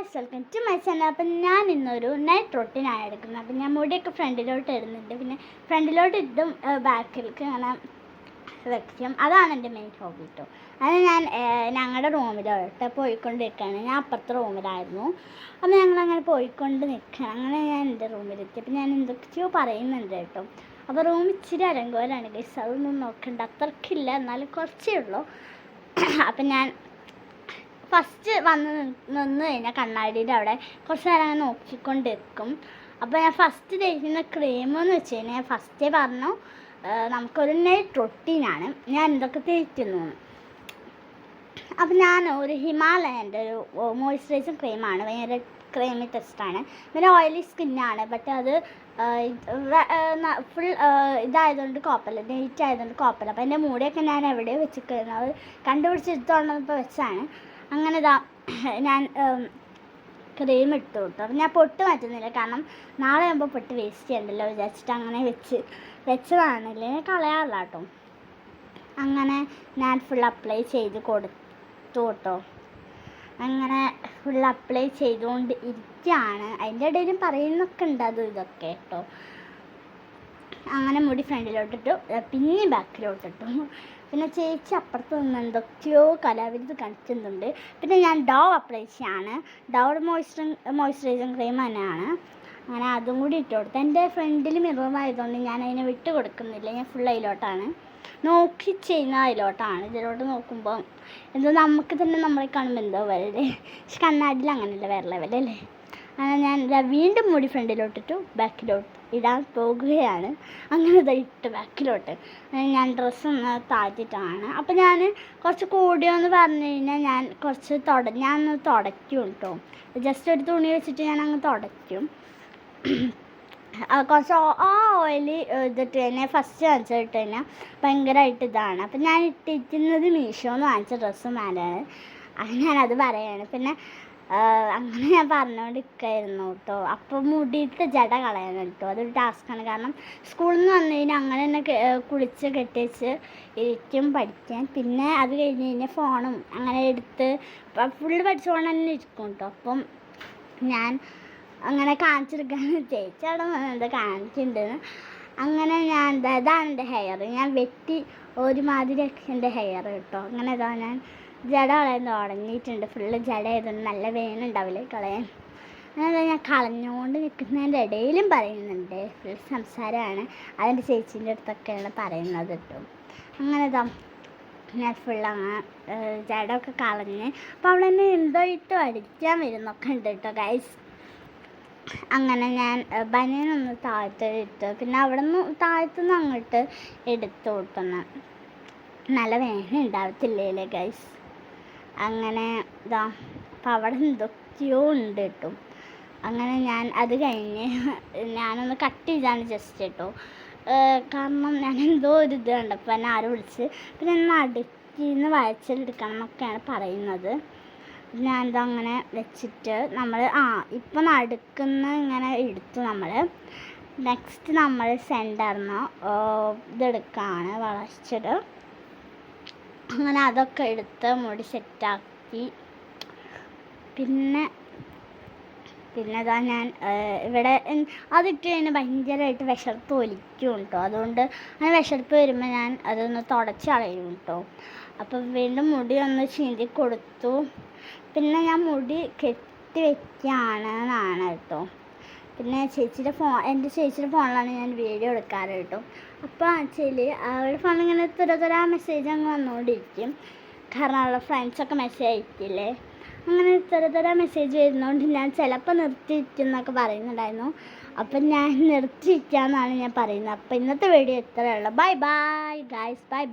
Guys, welcome to my channel. അപ്പം ഞാൻ ഇന്നൊരു നൈറ്റ് റൊട്ടീനാണ് എടുക്കുന്നത്. അപ്പം ഞാൻ മുടിയൊക്കെ ഫ്രണ്ടിലോട്ട് ഇടുന്നുണ്ട്, പിന്നെ ഫ്രണ്ടിലോട്ട് ഇട്ടും ബാക്കിലേക്ക് അങ്ങനെ വെക്കും. അതാണ് എൻ്റെ മെയിൻ ഹോബി കേട്ടോ. അത് ഞാൻ ഞങ്ങളുടെ റൂമിലോട്ട് പോയിക്കൊണ്ടിരിക്കുകയാണ്. ഞാൻ അപ്പുറത്തെ റൂമിലായിരുന്നു. അപ്പം ഞങ്ങളങ്ങനെ പോയിക്കൊണ്ട് നിൽക്കുകയാണ്. അങ്ങനെ ഞാൻ എൻ്റെ റൂമിലെത്തി. അപ്പം ഞാൻ എന്തൊക്കെയോ പറയുന്നുണ്ട് കേട്ടോ. അപ്പോൾ റൂം ഇച്ചിരി അലങ്കോലാണ് ഗൈസ്, അതൊന്നും നോക്കണ്ട, അത്രക്കില്ല, എന്നാലും കുറച്ചേ ഉള്ളൂ. അപ്പം ഞാൻ ഫസ്റ്റ് നിന്ന് കഴിഞ്ഞാൽ കണ്ണാടിയുടെ അവിടെ കുറച്ച് നേരം അങ്ങനെ നോക്കിക്കൊണ്ടിരിക്കും. അപ്പോൾ ഞാൻ ഫസ്റ്റ് തേക്കുന്ന ക്രീമെന്ന് വെച്ച് കഴിഞ്ഞാൽ ഫസ്റ്റേ പറഞ്ഞു നമുക്കൊരു നൈറ്റ് റൊട്ടീനാണ് ഞാൻ എന്തൊക്കെ തേക്കുന്നു. അപ്പം ഞാൻ ഒരു ഹിമാലയൻ്റെ ഒരു മോയ്സ്ചറൈസിങ് ക്രീമാണ്, ഭയങ്കര ക്രീമി ടെസ്റ്റാണ്. പിന്നെ ഓയിലി സ്കിന്നാണ്, ബട്ട് അത് ഫുൾ ഇതായതുകൊണ്ട് കുഴപ്പമില്ല, നൈറ്റ് ആയതുകൊണ്ട് കുഴപ്പമില്ല. അപ്പോൾ എൻ്റെ മുടിയൊക്കെ ഞാൻ എവിടെയോ വെച്ചിരിക്കുന്നത്, അത് കണ്ടുപിടിച്ചെടുത്തോണ്ടപ്പോൾ വെച്ചാണ്. അങ്ങനെ ഞാൻ ക്രീം ഇട്ടു കേട്ടോ. അപ്പം ഞാൻ പൊട്ട് മാറ്റുന്നില്ല, കാരണം നാളെ ആകുമ്പോൾ പൊട്ട് വേസ്റ്റ് ചെയ്യണ്ടല്ലോ വിചാരിച്ചിട്ട് അങ്ങനെ വെച്ചതാണില്ലേ, കളയാറില്ല കേട്ടോ. അങ്ങനെ ഞാൻ ഫുൾ അപ്ലൈ ചെയ്ത് കൊടുത്തു കേട്ടോ. അങ്ങനെ ഫുൾ അപ്ലൈ ചെയ്തുകൊണ്ട് ഇരിക്കുകയാണ്. അതിൻ്റെ ഇടയിലും പറയുന്നൊക്കെ ഉണ്ട് അതും ഇതൊക്കെ കേട്ടോ. അങ്ങനെ മുടി ഫ്രണ്ടിലോട്ടിട്ടു, പിന്നെ ബാക്കിലോട്ടിട്ടു. പിന്നെ ചേച്ചി അപ്പുറത്ത് നിന്ന് എന്തൊക്കെയോ കലാവിരുത് കാണിക്കുന്നുണ്ട്. പിന്നെ ഞാൻ ഡവ് അപ്ലൈ ചെയ്യാണ്. ഡവ് മോയ്സ്ചറൈസിങ് ക്രീം തന്നെയാണ്. അങ്ങനെ അതും കൂടി ഇട്ട് കൊടുത്തു. എൻ്റെ ഫ്രണ്ടിൽ മിററായതുകൊണ്ട് ഞാൻ അതിനെ വിട്ട് കൊടുക്കുന്നില്ല, ഞാൻ ഫുൾ അതിലോട്ടാണ് നോക്കി ചെയ്യുന്ന, അതിലോട്ടാണ്. ഇതിലോട്ട് നോക്കുമ്പോൾ എന്തോ നമുക്ക് തന്നെ നമ്മളെ കാണുമ്പോൾ എന്തോ വരല്ലേ, പക്ഷെ കണ്ണാടിയിൽ അങ്ങനെയല്ല, വേറെ ലെവലല്ലേ. അങ്ങനെ ഞാൻ വീണ്ടും മുടി ഫ്രണ്ടിലോട്ടിട്ടു ബാക്കിലോട്ട് ഇടാൻ പോകുകയാണ്. അങ്ങനെ ഇട്ട് ബാക്കിലോട്ട് ഞാൻ ഡ്രസ്സൊന്ന് താഴ്ത്തിയിട്ടാണ്. അപ്പം ഞാൻ കുറച്ച് കൂടിയോന്ന് പറഞ്ഞു കഴിഞ്ഞാൽ ഞാൻ കുറച്ച് ഞാനൊന്ന് തുടയ്ക്കും കേട്ടോ. ജസ്റ്റ് ഒരു തുണി വെച്ചിട്ട് ഞാൻ അങ്ങ് തുടയ്ക്കും. കുറച്ച് ഓയിൽ ഇതിട്ട് തന്നെ ഫസ്റ്റ് വാങ്ങിച്ചിട്ട് കഴിഞ്ഞാൽ ഭയങ്കരമായിട്ട് ഇതാണ്. അപ്പം ഞാൻ ഇട്ടിരിക്കുന്നത് മീഷോന്ന് വാങ്ങിച്ച ഡ്രസ്സ് മേലാണ്, ഞാനത് പറയാണ്. പിന്നെ അങ്ങനെ ഞാൻ പറഞ്ഞുകൊണ്ടിരിക്കുകയായിരുന്നു കേട്ടോ. അപ്പോൾ മുടിയിട്ട് ജട കളയാൻ കേട്ടോ, അതൊരു ടാസ്ക്കാണ്. കാരണം സ്കൂളിൽ നിന്ന് വന്നു കഴിഞ്ഞാൽ അങ്ങനെ തന്നെ കുളിച്ച് കെട്ടിച്ച് ഇരിക്കും പഠിക്കാൻ. പിന്നെ അത് കഴിഞ്ഞ് കഴിഞ്ഞാൽ ഫോണും അങ്ങനെ എടുത്ത് ഫുള്ള് പഠിച്ചുകൊണ്ട് തന്നെ ഇരിക്കും കേട്ടോ. അപ്പം ഞാൻ അങ്ങനെ കാണിച്ചെടുക്കാൻ ചേച്ചി അവിടെ എന്താ കാണിച്ചിട്ടുണ്ടെന്ന്. അങ്ങനെ ഞാൻ ഇതാണ് എൻ്റെ ഹെയർ, ഞാൻ വെട്ടി ഒരുമാതിരിയൊക്കെ എൻ്റെ ഹെയർ കേട്ടോ. അങ്ങനെ ഇതാ ഞാൻ ജട കളയാൻ തുടങ്ങിയിട്ടുണ്ട്. ഫുള്ള് ജട ആയതുകൊണ്ട് നല്ല വേനുണ്ടാവില്ലേ കളയാൻ. അങ്ങനെ ഞാൻ കളഞ്ഞുകൊണ്ട് നിൽക്കുന്നതിൻ്റെ ഇടയിലും പറയുന്നുണ്ട്, ഫുൾ സംസാരമാണ്. അതിൻ്റെ ചേച്ചീൻ്റെ അടുത്തൊക്കെയാണ് പറയുന്നത് കേട്ടോ. അങ്ങനെ ഇതാ ഞാൻ ഫുൾ അങ്ങനെ ജടമൊക്കെ കളഞ്ഞ്, അപ്പോൾ അവൾ എന്നെ എന്തോ ഇട്ട് അടിക്കാൻ വരുന്നൊക്കെ ഉണ്ട് കേട്ടോ ഗൈസ്. അങ്ങനെ ഞാൻ ബനിയനൊന്ന് താഴ്ത്തിട്ട് പിന്നെ അവിടെ നിന്ന് താഴ്ത്തുനിന്ന് അങ്ങോട്ട് എടുത്തു കൊടുക്കുന്ന നല്ല വേന ഉണ്ടാവത്തില്ലേ ഗൈസ്. അങ്ങനെ ഇതാ അപ്പം അവിടെ എന്തൊക്കെയോ ഉണ്ട് കേട്ടോ. അങ്ങനെ ഞാൻ അത് കഴിഞ്ഞ് ഞാനൊന്ന് കട്ട് ചെയ്താണ് ജസ്റ്റ് കേട്ടോ, കാരണം ഞാൻ എന്തോ ഒരു ഇത് കണ്ടപ്പോൾ എന്നെ ആരും വിളിച്ച് പിന്നെ നടുക്കിന്ന് വയച്ചിലെടുക്കണം എന്നൊക്കെയാണ് പറയുന്നത്. ഞാൻ ഇതങ്ങനെ വെച്ചിട്ട് നമ്മൾ ഇപ്പം നടുക്കുന്ന ഇങ്ങനെ എടുത്തു. നമ്മൾ നെക്സ്റ്റ് നമ്മൾ സെൻറ്ററിന് ഇതെടുക്കുകയാണ്, വളച്ചത്. അങ്ങനെ അതൊക്കെ എടുത്ത് മുടി സെറ്റാക്കി. പിന്നെ ഇതാ ഞാൻ ഇവിടെ അതിട്ട് കഴിഞ്ഞാൽ ഭയങ്കരമായിട്ട് വിശർപ്പ് ഒലിക്കും കേട്ടോ. അതുകൊണ്ട് അങ്ങനെ വിശർപ്പ് വരുമ്പോൾ ഞാൻ അതൊന്ന് തുടച്ച് കളയും കേട്ടോ. അപ്പം വീണ്ടും മുടി ഒന്ന് ചീന്തി കൊടുത്തു. പിന്നെ ഞാൻ മുടി കെട്ടി വെക്കുകയാണെന്നാണ് കേട്ടോ. പിന്നെ എൻ്റെ ചേച്ചിയുടെ ഫോണിലാണ് ഞാൻ വീഡിയോ എടുക്കാറ് കേട്ടോ. അപ്പോൾ ആക്ച്വലി അവളുടെ ഫോണിൽ ഇങ്ങനെ തുര മെസ്സേജ് അങ്ങ് വന്നുകൊണ്ടിരിക്കും, കാരണം അവളുടെ ഫ്രണ്ട്സൊക്കെ മെസ്സേജ് അയക്കില്ലേ. അങ്ങനെ തുര മെസ്സേജ് വരുന്നതുകൊണ്ട് ഞാൻ ചിലപ്പോൾ നിർത്തിയിരിക്കുന്നൊക്കെ പറയുന്നുണ്ടായിരുന്നു. അപ്പം ഞാൻ നിർത്തിയിരിക്കാമെന്നാണ് ഞാൻ പറയുന്നത്. അപ്പോൾ ഇന്നത്തെ വീഡിയോ ഇത്രയേ ഉള്ളൂ. Bye bye guys, bye bye.